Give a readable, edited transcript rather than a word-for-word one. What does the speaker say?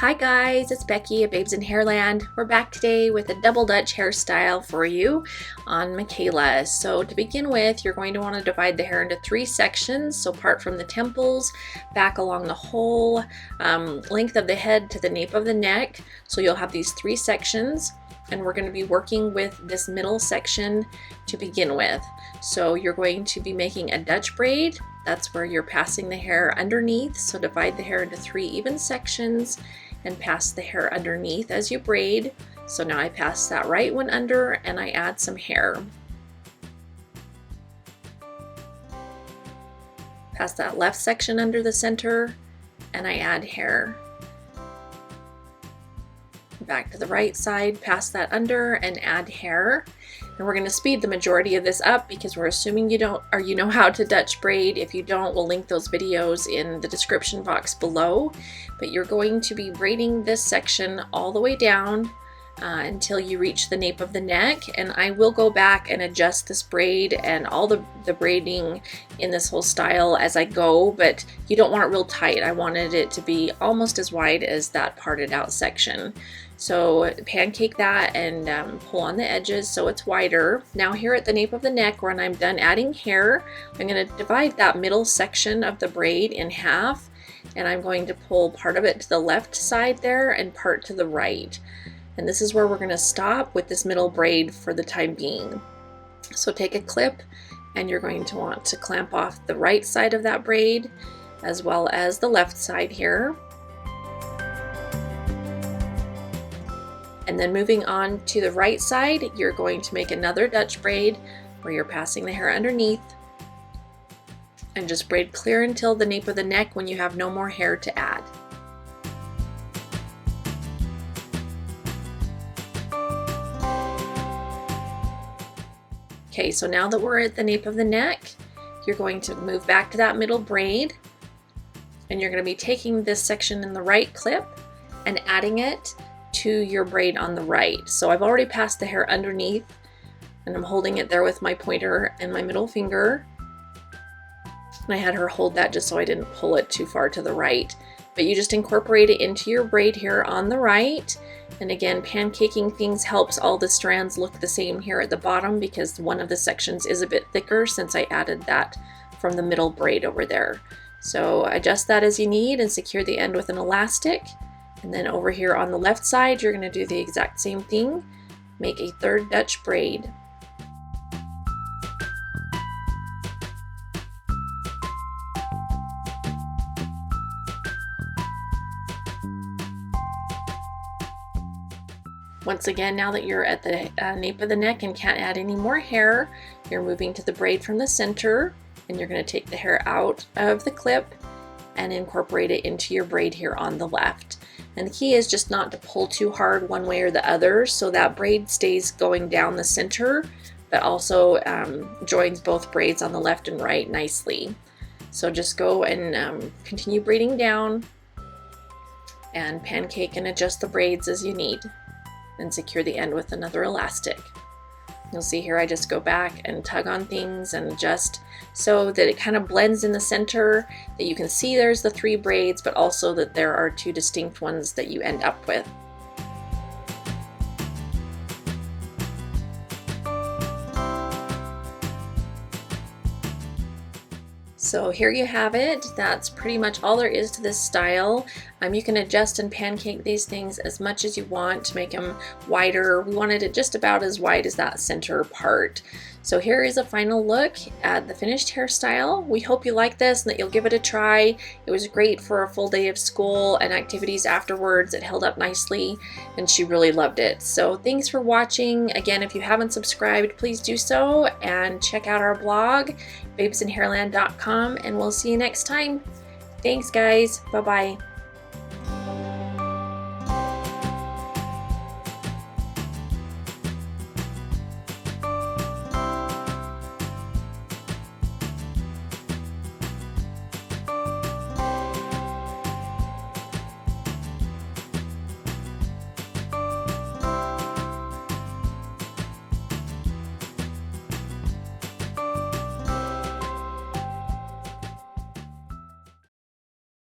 Hi guys, it's Becky at Babes in Hairland. We're back today with a double Dutch hairstyle for you on Michaela. So to begin with, you're going to want to divide the hair into 3 sections. So part from the temples, back along the whole length of the head to the nape of the neck. So you'll have these 3 sections, and we're going to be working with this middle section to begin with. So you're going to be making a Dutch braid. That's where you're passing the hair underneath. So divide the hair into 3 even sections and pass the hair underneath as you braid. So now I pass that right one under and I add some hair. Pass that left section under the center and I add hair. Back to the right side, pass that under and add hair. And we're going to speed the majority of this up because we're assuming you know how to Dutch braid. If you don't, we'll link those videos in the description box below. But you're going to be braiding this section all the way down until you reach the nape of the neck. And I will go back and adjust this braid and all the braiding in this whole style as I go, but you don't want it real tight. I wanted it to be almost as wide as that parted out section. So pancake that and pull on the edges so it's wider. Now here at the nape of the neck, when I'm done adding hair, I'm going to divide that middle section of the braid in half, and I'm going to pull part of it to the left side there and part to the right. And this is where we're going to stop with this middle braid for the time being. So take a clip and you're going to want to clamp off the right side of that braid as well as the left side here. And then moving on to the right side, you're going to make another Dutch braid where you're passing the hair underneath and just braid clear until the nape of the neck when you have no more hair to add. Okay, so now that we're at the nape of the neck, you're going to move back to that middle braid and you're going to be taking this section in the right clip and adding it to your braid on the right. So I've already passed the hair underneath and I'm holding it there with my pointer and my middle finger. And I had her hold that just so I didn't pull it too far to the right. But you just incorporate it into your braid here on the right. And again, pancaking things helps all the strands look the same here at the bottom because one of the sections is a bit thicker since I added that from the middle braid over there. So adjust that as you need and secure the end with an elastic. And then over here on the left side, you're going to do the exact same thing. Make a 3rd Dutch braid. Once again, now that you're at the nape of the neck and can't add any more hair, you're moving to the braid from the center and you're going to take the hair out of the clip and incorporate it into your braid here on the left. And the key is just not to pull too hard one way or the other so that braid stays going down the center, but also joins both braids on the left and right nicely. So just go and continue braiding down and pancake and adjust the braids as you need and secure the end with another elastic. You'll see here I just go back and tug on things and adjust so that it kind of blends in the center, that you can see there's the 3 braids, but also that there are 2 distinct ones that you end up with. So here you have it. That's pretty much all there is to this style. You can adjust and pancake these things as much as you want to make them wider. We wanted it just about as wide as that center part. So here is a final look at the finished hairstyle. We hope you like this and that you'll give it a try. It was great for a full day of school and activities afterwards. It held up nicely and she really loved it. So thanks for watching. Again, if you haven't subscribed, please do so and check out our blog, babesinhairland.com, and we'll see you next time. Thanks guys. Bye-bye.